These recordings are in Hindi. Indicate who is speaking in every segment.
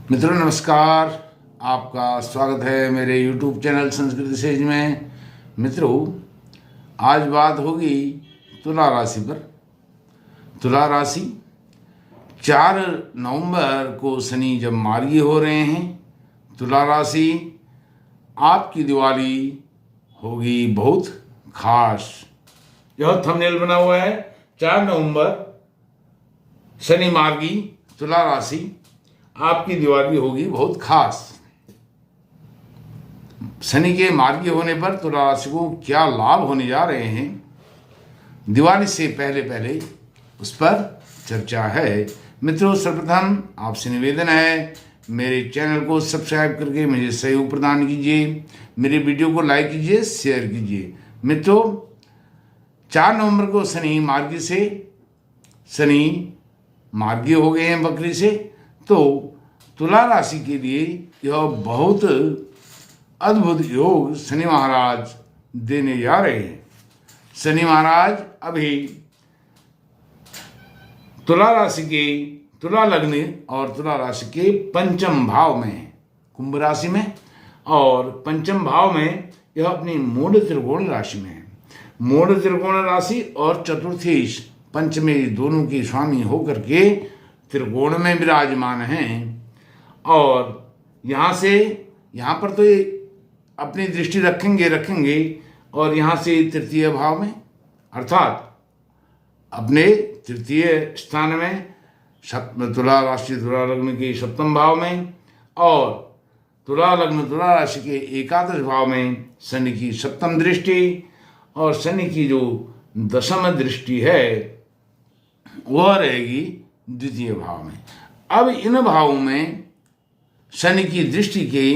Speaker 1: मित्रों नमस्कार। आपका स्वागत है मेरे YouTube चैनल संस्कृत सेज में। मित्रों, आज बात होगी तुला राशि पर। तुला राशि 4 नवंबर को शनि जब मार्गी हो रहे हैं, तुला राशि आपकी दिवाली होगी बहुत खास। यह थंबनेल बना हुआ है। 4 नवंबर शनि मार्गी, तुला राशि आपकी दिवाली होगी बहुत खास। शनि के मार्गी होने पर तुला राशि को क्या लाभ होने जा रहे हैं, दिवाली से पहले पहले उस पर चर्चा है। मित्रों, सर्वप्रथम आपसे निवेदन है, मेरे चैनल को सब्सक्राइब करके मुझे सहयोग प्रदान कीजिए, मेरे वीडियो को लाइक कीजिए, शेयर कीजिए। मित्रों, 4 नवंबर को शनि मार्गी हो गए हैं बकरी से, तो तुला राशि के लिए यह बहुत अद्भुत योग शनि महाराज देने जा रहे हैं। शनि महाराज अभी तुला राशि के तुला लग्न और तुला राशि के पंचम भाव में है, कुंभ राशि में, और पंचम भाव में यह अपनी मूढ़ त्रिकोण राशि में है। मूढ़ त्रिकोण राशि और चतुर्थीश पंचमे दोनों के स्वामी होकर के त्रिकोण में विराजमान हैं। और यहाँ पर तो ये अपनी दृष्टि रखेंगे और यहाँ से तृतीय भाव में, अर्थात अपने तृतीय स्थान में तुला राशि तुला लग्न के सप्तम भाव में, और तुला लग्न तुला राशि के एकादश भाव में शनि की सप्तम दृष्टि, और शनि की जो दशम दृष्टि है वह रहेगी द्वितीय भाव में। अब इन भावों में शनि की दृष्टि के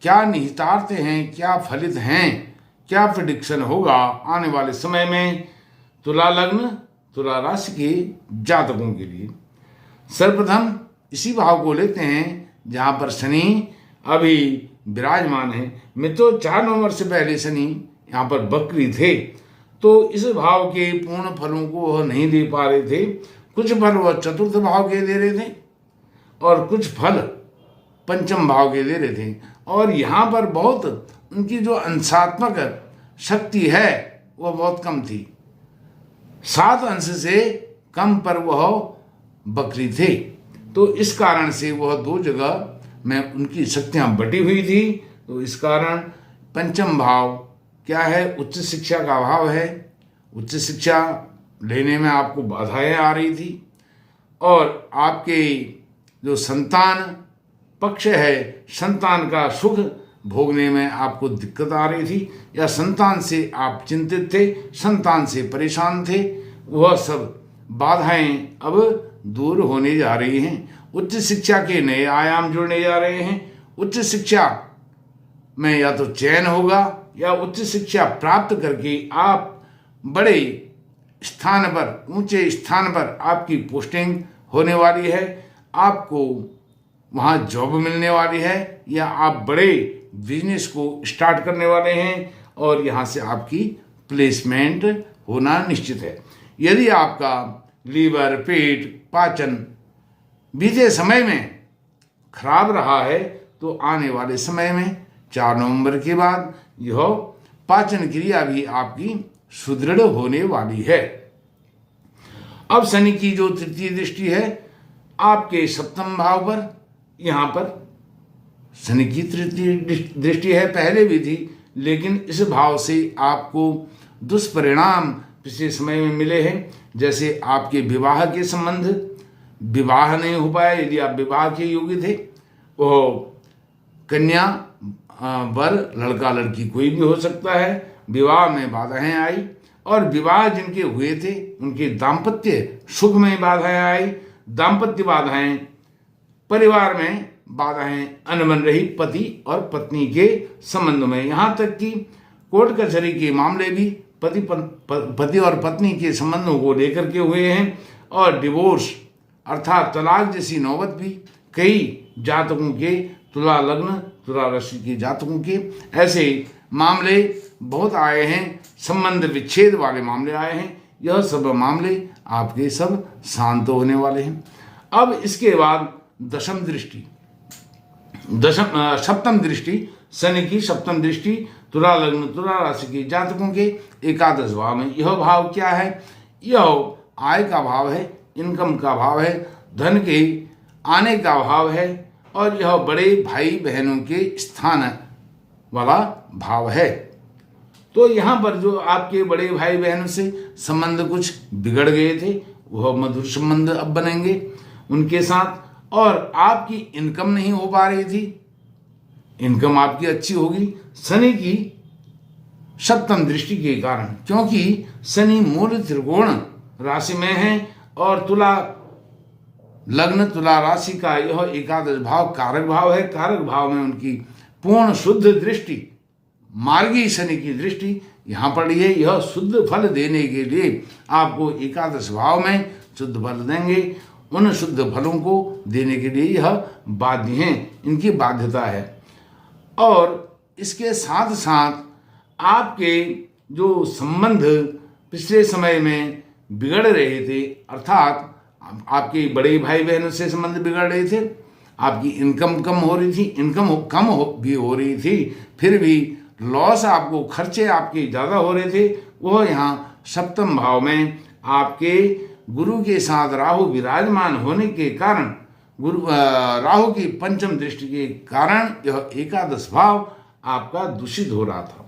Speaker 1: क्या निहितार्थ हैं, क्या फलित हैं, क्या प्रेडिक्शन होगा आने वाले समय में तुला लग्न तुला राशि के जातकों के लिए। सर्वप्रथम इसी भाव को लेते हैं जहाँ पर शनि अभी विराजमान है। मित्रों, 4 नवंबर से पहले शनि यहाँ पर बकरी थे, तो इस भाव के पूर्ण फलों को वह नहीं दे पा रहे थे। कुछ फल वह चतुर्थ भाव के दे रहे थे और कुछ फल पंचम भाव के दे रहे थे, और यहाँ पर बहुत उनकी जो अंशात्मक शक्ति है वह बहुत कम थी। 7 अंश से कम पर वह बकरी थे, तो इस कारण से वह 2 जगह में उनकी शक्तियाँ बटी हुई थी। तो इस कारण पंचम भाव क्या है, उच्च शिक्षा का भाव है। उच्च शिक्षा लेने में आपको बाधाएं आ रही थी, और आपके जो संतान पक्ष है, संतान का सुख भोगने में आपको दिक्कत आ रही थी, या संतान से आप चिंतित थे, संतान से परेशान थे, वह सब बाधाएं अब दूर होने जा रही हैं। उच्च शिक्षा के नए आयाम जुड़ने जा रहे हैं। उच्च शिक्षा में या तो चयन होगा, या उच्च शिक्षा प्राप्त करके आप बड़े स्थान पर, ऊंचे स्थान पर आपकी पोस्टिंग होने वाली है, आपको वहाँ जॉब मिलने वाली है, या आप बड़े बिजनेस को स्टार्ट करने वाले हैं, और यहाँ से आपकी प्लेसमेंट होना निश्चित है। यदि आपका लीवर, पेट, पाचन बीते समय में खराब रहा है, तो आने वाले समय में 4 नवंबर के बाद यह पाचन क्रिया भी आपकी सुदृढ़ होने वाली है। अब शनि की जो तृतीय दृष्टि है आपके सप्तम भाव पर, यहाँ पर शनि की तृतीय दृष्टि है, पहले भी थी, लेकिन इस भाव से आपको दुष्परिणाम पिछले समय में मिले हैं। जैसे आपके विवाह के संबंध, विवाह नहीं हो पाया। यदि आप विवाह के योग्य थे, वो कन्या वर, लड़का लड़की कोई भी हो सकता है, विवाह में बाधाएं आई, और विवाह जिनके हुए थे उनके दाम्पत्य सुख में बाधाएं आई। दाम्पत्य बाधाएं, परिवार में बाधाएं अनबन रही, पति और पत्नी के संबंध में। यहाँ तक कि कोर्ट कचहरी के मामले भी पति और पत्नी के संबंधों को लेकर के हुए हैं, और डिवोर्स अर्थात तलाक जैसी नौबत भी कई जातकों के, तुला लग्न तुला राशि के जातकों के ऐसे मामले बहुत आए हैं। संबंध विच्छेद वाले मामले आए हैं। यह सब मामले आपके सब शांत होने वाले हैं। अब इसके बाद दशम दृष्टि, सप्तम दृष्टि, शनि की सप्तम दृष्टि तुला लग्न तुला राशि के जातकों के एकादश भाव में। यह भाव क्या है? यह आय का भाव है, इनकम का भाव है, धन के आने का भाव है, और यह बड़े भाई बहनों के स्थान वाला भाव है। तो यहाँ पर जो आपके बड़े भाई बहनों से संबंध कुछ बिगड़ गए थे, वह मधुर संबंध अब बनेंगे उनके साथ। और आपकी इनकम नहीं हो पा रही थी, इनकम आपकी अच्छी होगी शनि की सप्तम दृष्टि के कारण, क्योंकि शनि मूल त्रिकोण राशि में है और तुला लग्न तुला राशि का यह एकादश भाव कारक भाव है। कारक भाव में उनकी पूर्ण शुद्ध दृष्टि, मार्गी शनि की दृष्टि यहाँ पड़ी है। यह शुद्ध फल देने के लिए आपको एकादश भाव में शुद्ध फल देंगे। उन शुद्ध फलों को देने के लिए यह बाध्य हैं, इनकी बाध्यता है। और इसके साथ साथ आपके जो संबंध पिछले समय में बिगड़ रहे थे, अर्थात आपके बड़े भाई बहनों से संबंध बिगड़ रहे थे, आपकी इनकम कम हो रही थी, इनकम कम भी हो रही थी, फिर भी लॉस आपको, खर्चे आपके ज़्यादा हो रहे थे, वह यहाँ सप्तम भाव में आपके गुरु के साथ राहु विराजमान होने के कारण, राहु की पंचम दृष्टि के कारण यह एकादश भाव आपका दूषित हो रहा था।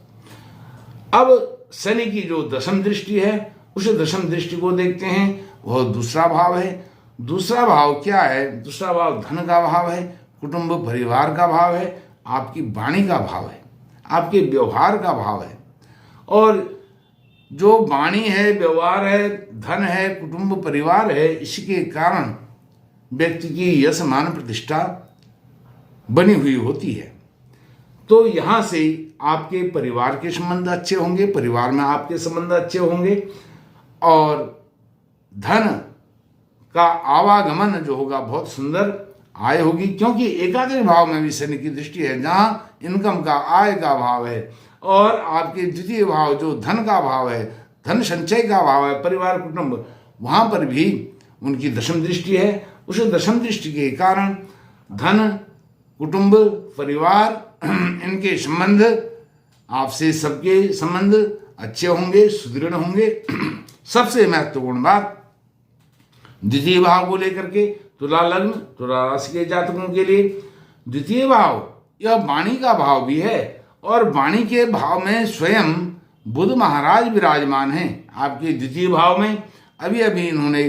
Speaker 1: अब शनि की जो दशम दृष्टि है, उस दशम दृष्टि को देखते हैं। वह दूसरा भाव है। दूसरा भाव क्या है? दूसरा भाव धन का भाव है, कुटुंब परिवार का भाव है, आपकी वाणी का भाव है, आपके व्यवहार का भाव है। और जो वाणी है, व्यवहार है, धन है, कुटुंब परिवार है, इसके कारण व्यक्ति की यश मान प्रतिष्ठा बनी हुई होती है। तो यहाँ से आपके परिवार के संबंध अच्छे होंगे, परिवार में आपके संबंध अच्छे होंगे, और धन का आवागमन जो होगा बहुत सुंदर आय होगी, क्योंकि एकादश भाव में भी शनि की दृष्टि है, जहाँ इनकम का, आय का भाव है। और आपके द्वितीय भाव जो धन का भाव है, धन संचय का भाव है, परिवार कुटुंब, वहाँ पर भी उनकी दशम दृष्टि है। उस दशम दृष्टि के कारण धन, कुटुंब, परिवार, इनके संबंध, आपसे सबके संबंध अच्छे होंगे, सुदृढ़ होंगे। सबसे महत्वपूर्ण बात द्वितीय भाव को लेकर के, तुला लग्न तुला राशि के जातकों के लिए द्वितीय भाव यह वाणी का भाव भी है, और वाणी के भाव में स्वयं बुध महाराज विराजमान हैं आपके द्वितीय भाव में। अभी अभी इन्होंने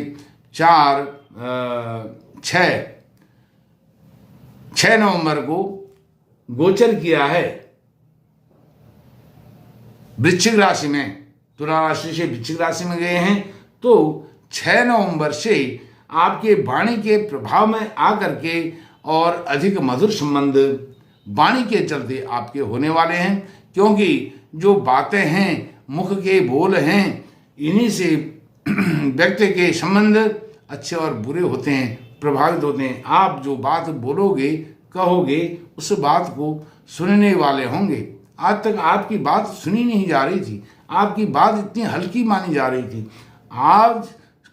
Speaker 1: 6 नवंबर को गोचर किया है वृश्चिक राशि में, तुला राशि से वृश्चिक राशि में गए हैं। तो 6 नवंबर से आपके वाणी के प्रभाव में आकर के और अधिक मधुर संबंध वाणी के चलते आपके होने वाले हैं, क्योंकि जो बातें हैं, मुख के बोल हैं, इन्हीं से व्यक्ति के संबंध अच्छे और बुरे होते हैं, प्रभावित होते हैं। आप जो बात बोलोगे, कहोगे, उस बात को सुनने वाले होंगे। आज तक आपकी बात सुनी नहीं जा रही थी, आपकी बात इतनी हल्की मानी जा रही थी। आज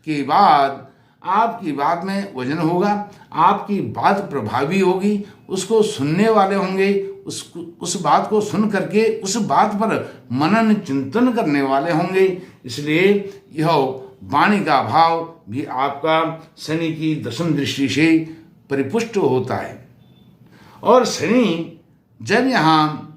Speaker 1: के बाद आपकी बात में वजन होगा, आपकी बात प्रभावी होगी, उसको सुनने वाले होंगे, उस बात को सुन करके उस बात पर मनन चिंतन करने वाले होंगे। इसलिए यह वाणी का भाव भी आपका शनि की दशम दृष्टि से परिपुष्ट होता है। और शनि जब यहाँ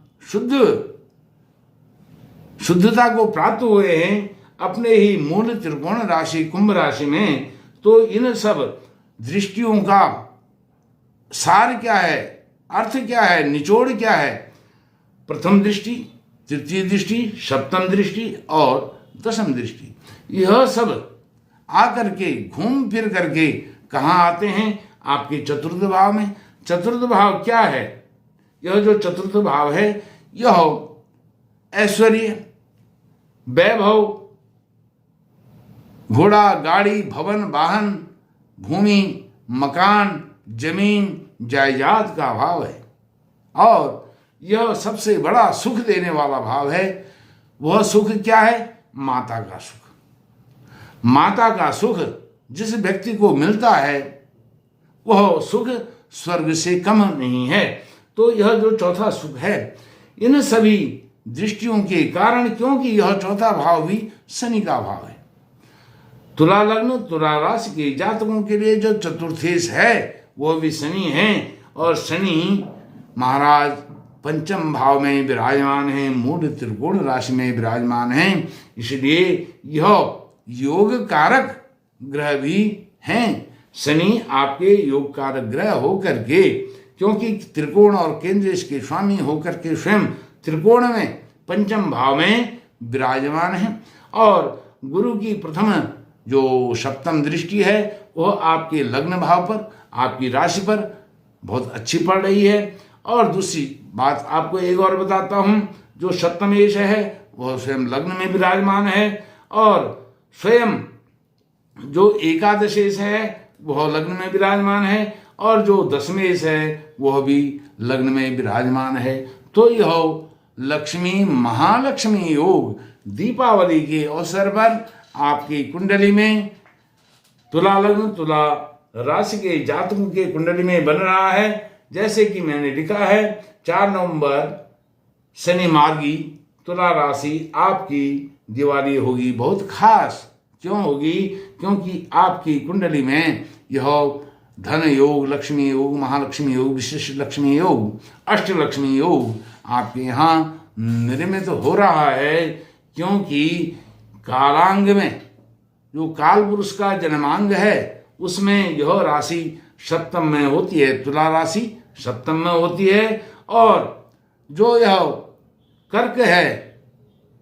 Speaker 1: शुद्धता को प्राप्त हुए हैं अपने ही मूल त्रिकोण राशि कुंभ राशि में, तो इन सब दृष्टियों का सार क्या है, अर्थ क्या है, निचोड़ क्या है? प्रथम दृष्टि, तृतीय दृष्टि, सप्तम दृष्टि और दशम दृष्टि, यह सब आकर के घूम फिर करके कहाँ आते हैं? आपके चतुर्थ भाव में। चतुर्थ भाव क्या है? यह जो चतुर्थ भाव है, यह ऐश्वर्य, वैभव, घोड़ा, गाड़ी, भवन, वाहन, भूमि, मकान, जमीन, जायदाद का भाव है। और यह सबसे बड़ा सुख देने वाला भाव है। वह सुख क्या है? माता का सुख। माता का सुख जिस व्यक्ति को मिलता है, वह सुख स्वर्ग से कम नहीं है। तो यह जो चौथा सुख है, इन सभी दृष्टियों के कारण, क्योंकि यह चौथा भाव भी शनि का भाव है। तुला लग्न तुला राशि के जातकों के लिए जो चतुर्थेश है वह भी शनि है, और शनि महाराज पंचम भाव में विराजमान है, मूढ़ त्रिकोण राशि में विराजमान है। इसलिए यह योग कारक ग्रह भी हैं। शनि आपके योग कारक ग्रह होकर के, क्योंकि त्रिकोण और केंद्र इसके स्वामी होकर के स्वयं त्रिकोण में पंचम भाव में विराजमान है, और गुरु की प्रथम जो सप्तम दृष्टि है वह आपके लग्न भाव पर, आपकी राशि पर बहुत अच्छी पड़ रही है। और दूसरी बात आपको एक और बताता हूं, जो सप्तमेश है वह स्वयं लग्न में विराजमान है, और स्वयं जो एकादशेश है वह लग्न में विराजमान है, और जो दशमेश है वह भी लग्न में विराजमान है। तो यह लक्ष्मी महालक्ष्मी योग दीपावली के अवसर पर आपकी कुंडली में तुला लग्न तुला राशि के जातकों के कुंडली में बन रहा है। जैसे कि मैंने लिखा है, 4 नवंबर शनि मार्गी तुला राशि आपकी दिवाली होगी बहुत खास। क्यों होगी? क्योंकि आपकी कुंडली में यह धन योग, लक्ष्मी योग, महालक्ष्मी योग, विशिष्ट लक्ष्मी योग, अष्ट लक्ष्मी योग आपके यहाँ निर्मित हो रहा है। क्योंकि कालांग में जो काल पुरुष का जन्मांग है उसमें यह राशि सप्तम में होती है, तुला राशि सप्तम में होती है, और जो यह कर्क है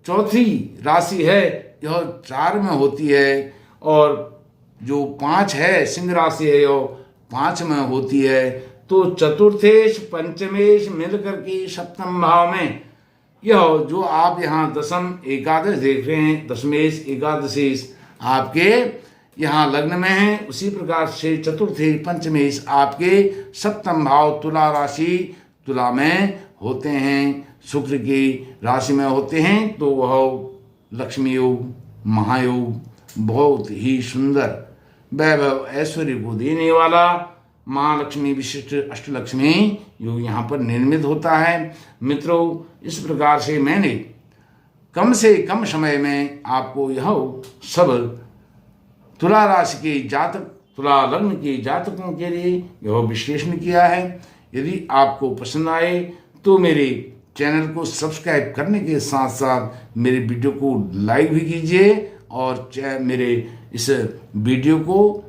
Speaker 1: चौथी राशि है यह 4 में होती है, और जो 5 है सिंह राशि है यह 5 में होती है। तो चतुर्थेश पंचमेश मिलकर के सप्तम भाव में यह जो आप यहाँ दशम एकादश देख रहे हैं, दशमेश एकादशेश आपके यहाँ लग्न में है, उसी प्रकार से चतुर्थेश पंचमेश आपके सप्तम भाव तुला राशि तुला में होते हैं, शुक्र की राशि में होते हैं। तो वह लक्ष्मी योग, महायोग, बहुत ही सुंदर वैभव ऐश्वर्य को देने वाला महालक्ष्मी विशिष्ट अष्टलक्ष्मी योग यहाँ पर निर्मित होता है। मित्रों, इस प्रकार से मैंने कम से कम समय में आपको यह सब तुला राशि के जातक, तुला लग्न के जातकों के लिए यह विश्लेषण किया है। यदि आपको पसंद आए तो मेरे चैनल को सब्सक्राइब करने के साथ साथ मेरे वीडियो को लाइक भी कीजिए, और मेरे इस वीडियो को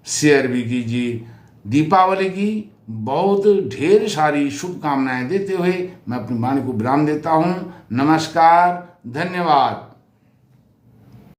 Speaker 1: शेयर भी कीजिए। दीपावली की बहुत ढेर सारी शुभकामनाएं देते हुए मैं अपनी वाणी को विराम देता हूं। नमस्कार, धन्यवाद।